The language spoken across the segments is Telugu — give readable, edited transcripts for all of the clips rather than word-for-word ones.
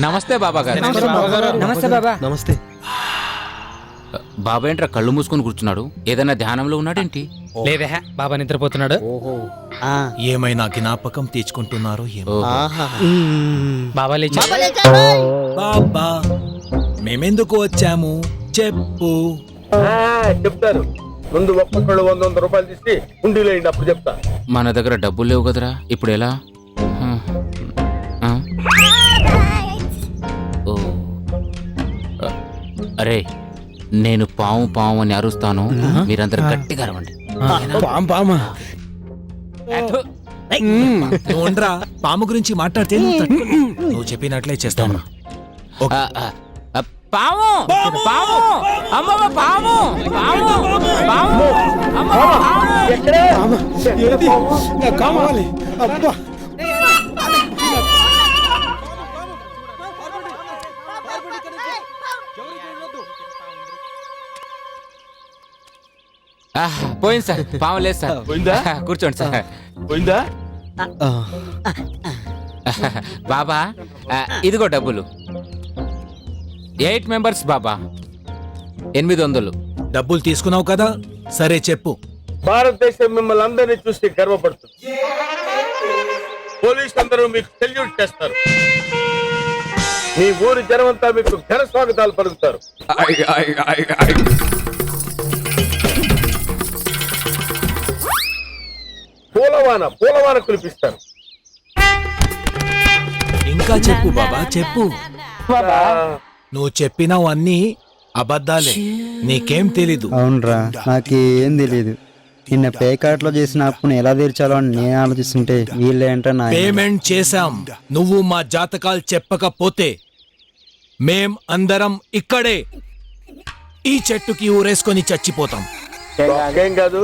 నమస్తే బాబా గారు. నమస్తే బాబా. నమస్తే. బాబా ఏంట్రా కళ్ళు మూసుకొని కూర్చున్నాడు? ఏదైనా ధ్యానంలో ఉన్నాడేంటి? లేదే బాబా నిద్రపోతున్నాడు. ఏమైనా జ్ఞాపకం తెచ్చుకుంటున్నారో ఏమో. బాబా లేచి బాబా మేమెందుకు వచ్చాము చెప్పు. చెప్తారు. ముందు ఒక్కొక్కళ్ళు 100 రూపాయలు తీసి ఉండిలో అప్పుడు చెప్తా. మన దగ్గర డబ్బులు లేవు కదరా, ఇప్పుడు ఎలా? ఓ అరే, నేను పాము పాము అని అరుస్తాను, మీరందరూ గట్టిగా అరవండి. నువ్వు ఉండరా, పాము గురించి మాట్లాడితే నువ్వు చెప్పినట్లే చేస్తాను. పాము పాము అమ్మమ్మ పాము పాము పాము కావాలి. అబ్బా పోయింది సార్, పాము లేదు సార్. పోయిందా? కూర్చోండి సార్. పోయిందా? బాబా ఇదిగో డబ్బులు. 8 మెంబర్స్ బాబా, 800. డబ్బులు తీసుకున్నావు కదా, సరే చెప్పు. భారతదేశం మిమ్మల్ని అందరినీ చూసి గర్వపడుతుంది. పోలీసు అందరూ మీకు సెల్యూట్ చేస్తారు. మీ ఊరి జనమంతా మీకు ఘన స్వాగతాలు పలుకుతారు. పూలవాన కురిపిస్తారు. ఇంకా చెప్పు బాబా, చెప్పు. నువ్వు చెప్పినవు అన్నీ అబద్ధాలే, నీకేం తెలీదు. అవునరా, నాకేం తెలీదు. నిన్న పేకాట్లో చేసిన అప్పును ఎలా తీర్చాలో అని నేను ఆలోచిస్తుంటే వీళ్ళేంట పేమెంట్ చేశాం. నువ్వు మా జాతకాలు చెప్పకపోతే మేం అందరం ఇక్కడే ఈ చెట్టుకి ఊరేసుకొని చచ్చిపోతాం. ఏం కాదు,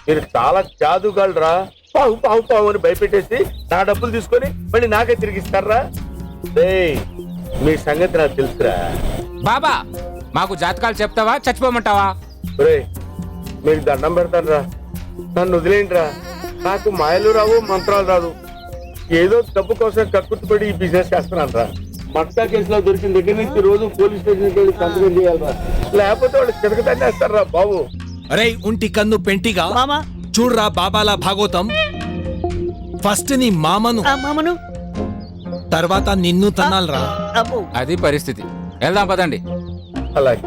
మీరు చాలా జాదుగాళ్ళరా. పావు పావు పావు అని భయపెట్టేసి నా డబ్బులు తీసుకొని మళ్ళీ నాకే తిరిగిస్తారా? మీ సంగతి నాకు తెలుసురా. బాబా మాకు జాతకాలు చెప్తావా, చచ్చిపోమంటావా? మీకు దండం పెడతాను రా, నన్ను వదిలేండి రా. నాకు మాయలు రావు, మంత్రాలు రాదు. ఏదో డబ్బు కోసం కక్కుర్తిపడి ఈ బిజినెస్ చేస్తున్నాను రా. మట్కా కేసులో దొరికిన దగ్గర నుంచి రోజు పోలీస్ స్టేషన్కి వెళ్ళి సంతకం చేయాలరా, లేకపోతే వాళ్ళు చిరకతాన్ని వేస్తారా బాబు. అరే ఉంటి కన్ను పెంటిగా చూడరా బాబాల భాగవతం. ఫస్ట్ నీ మామను తర్వాత నిన్ను తన్నాలరా. అది పరిస్థితి. వెళ్దాం పదండి. అలాగే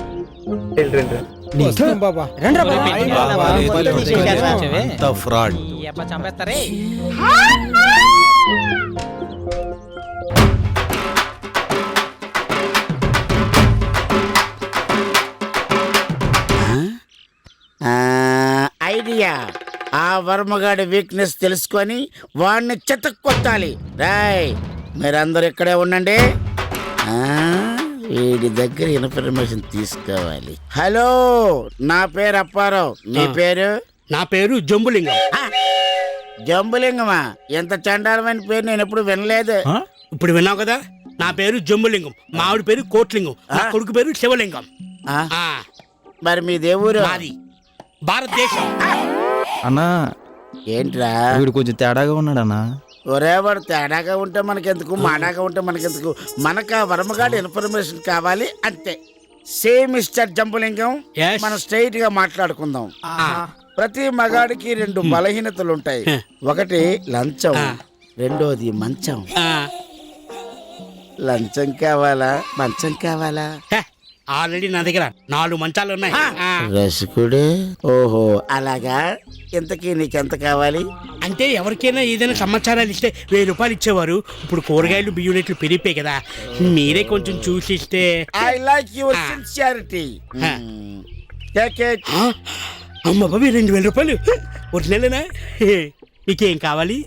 ఫ్రాడ్. చంపేస్తారే. ఐడియా, ఆ వర్మగాడి వీక్నెస్ తెలుసుకొని వాడిని చెతక్కొట్టాలి. రాయ్, మీరందరూ ఇక్కడే ఉండండి. వీడి దగ్గర ఇన్ఫర్మేషన్ తీసుకోవాలి. హలో, నా పేరు అప్పారావు. నీ పేరు? నా పేరు జంబులింగం. జంబులింగమా? ఎంత చండాలమైన పేరు నేను ఎప్పుడు వినలేదు. ఇప్పుడు విన్నావు కదా, నా పేరు జంబులింగం. మా ఆవిడ పేరు కోట్లింగం. నా కొడుకు పేరు శివలింగం. మరి మీ దేవుడు? మాది భారతదేశం. అన్నా ఏంట్రా వీడు కొంచెం తేడాగా ఉన్నాడు అన్నా. ఒరే, వాడు తేడాగా ఉంటే మనకెందుకు, మాడాగా ఉంటే మనకెందుకు? మనకు ఆ వర్మగాడి ఇన్ఫర్మేషన్ కావాలి అంతే. సేమ్ మిస్టర్ జంబులింగం, మనం స్ట్రైట్ గా మాట్లాడుకుందాం. ప్రతి మగాడికి 2 బలహీనతలు ఉంటాయి. ఒకటి లంచం, రెండోది మంచం. లంచం కావాలా, మంచం కావాలా? ఆల్రెడీ నా దగ్గర 4 మంచాలు ఉన్నాయి. రసికుడు, ఓహో అలాగా. ఇంతకీ నీకెంత కావాలి? అంటే ఎవరికైనా ఏదైనా సమాచారాలు ఇస్తే 1000 రూపాయలు ఇచ్చేవారు. ఇప్పుడు కూరగాయలు బియ్యం రేట్లు పెరిగిపోయి కదా, మీరే కొంచెం చూసి ఇస్తే. I like your sincerity. అమ్మ బాబీ, 2000 రూపాయలు ఒరిజినలేనా? నీకేం కావాలి?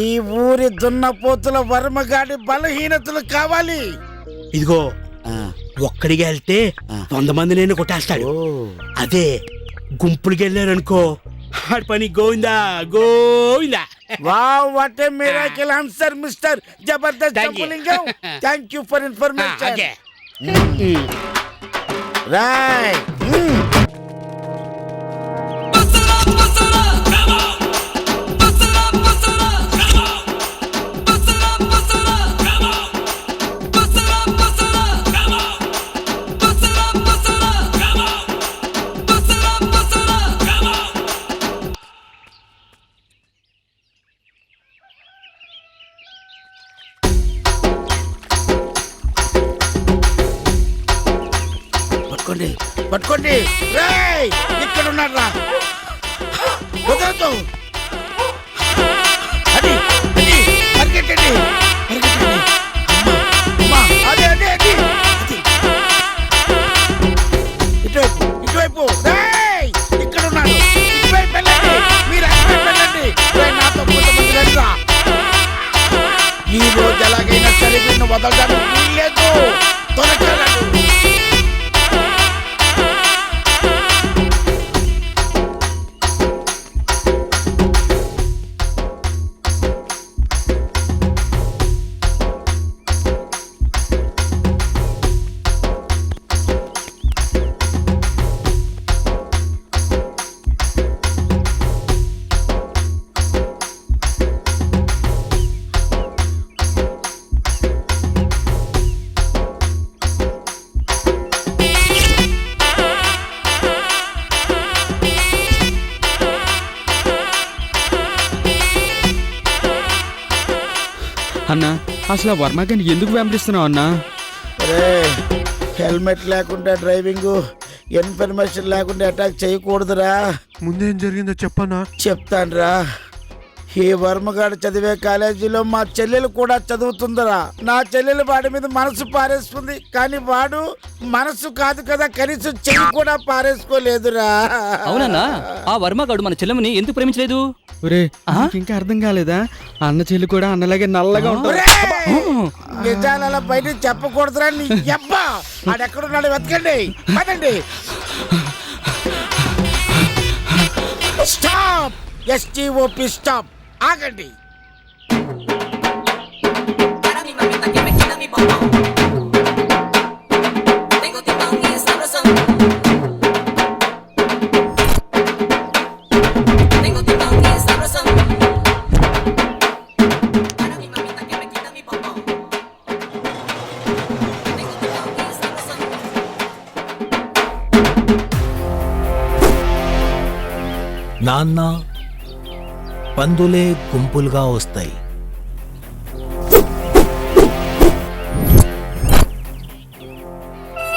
ఈ ఊరి దున్నపోతుల వర్మగాడి బలహీనతలు కావాలి. ఇదిగో, ఒక్కడిగా వెళ్తే 100 మంది నేను కొట్టేస్తాడు. అదే గుంపులకి వెళ్ళారనుకో, ఆడి పని Govinda Govinda. Wow, what a miracle answer mister Jabardasth Jambulingam. Thank you for information. Right. పట్టుకోండి పట్టుకోండి రేయ్ ఇక్కడ ఉన్నాడు రా వదలొద్దు. అది అది పరిగెట్టండి పరిగెట్టండి అమ్మా, అమ్మా, అదే అదే అది అది. ఇటువైపు ఇటువైపు రేయ్ ఇక్కడ ఉన్నాడు ఇటువైపు వెళ్ళండి మీరు అటువైపు వెళ్ళండి రేయ్, నాతో కొంతమంది రండిరా. ఈ రోజు ఎలాగైనా సరే నిన్ను వదలడానికి వీల్లేదు త్వరగా రండి. అన్నా అసలు ఆ వర్మగాని ఎందుకు వెంబడిస్తున్నావు అన్నా? హెల్మెట్ లేకుండా డ్రైవింగ్, ఇన్ఫర్మేషన్ లేకుండా అటాక్ చేయకూడదురా. ముందేం జరిగిందో చెప్పనా? చెప్తానురా. ఈ వర్మగాడు చదివే కాలేజీలో మా చెల్లెలు కూడా చదువుతుందిరా. నా చెల్లెలు వాడి మీద మనసు పారేసుకుంది, కానీ వాడు మనసు కాదు కదా కనీసం చెయ్యి కూడా పారేసుకోలేదురా. అవునన్నా, ఆ వర్మగాడు మన చెల్లెమని ఎందుకు ప్రేమించలేదు? ఒరే ఇంకా అర్థం కాలేదా? అన్న చెల్లి కూడా అన్నలాగే నల్లగా ఉంటారు. నిజాలు అలా బయట చెప్పకూడదురా నీ అబ్బా. ఆడెక్కడున్నాడు వెతకండి పదండి. స్టాప్ ఎస్టీఓపి స్టాప్ ఆగండి. నాన్న, పందులే గుంపులుగా వస్తాయి.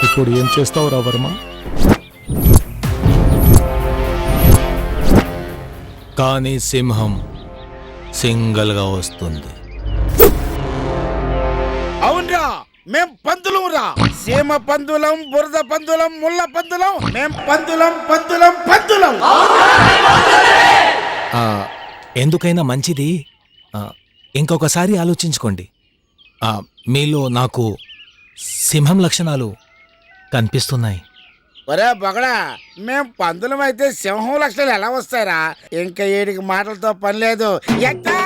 ఇప్పుడు ఏం చేస్తావురా వర్మ? కానీ సింహం సింగల్గా వస్తుంది. అవునరా, మేం పందులం రా. సీమ పందులం, బురద పందులం, ముళ్ళ పందులం. మేం పందులం పందులం పందులం. ఎందుకైనా మంచిది ఇంకొకసారి ఆలోచించుకోండి. మీలో నాకు సింహం లక్షణాలు కనిపిస్తున్నాయి. ఒరే బొగడా, మేం పందులం అయితే సింహం లక్షణాలు ఎలా వస్తాయిరా? ఇంకా ఏడికి మాటలతో పని లేదు. ఎక్కా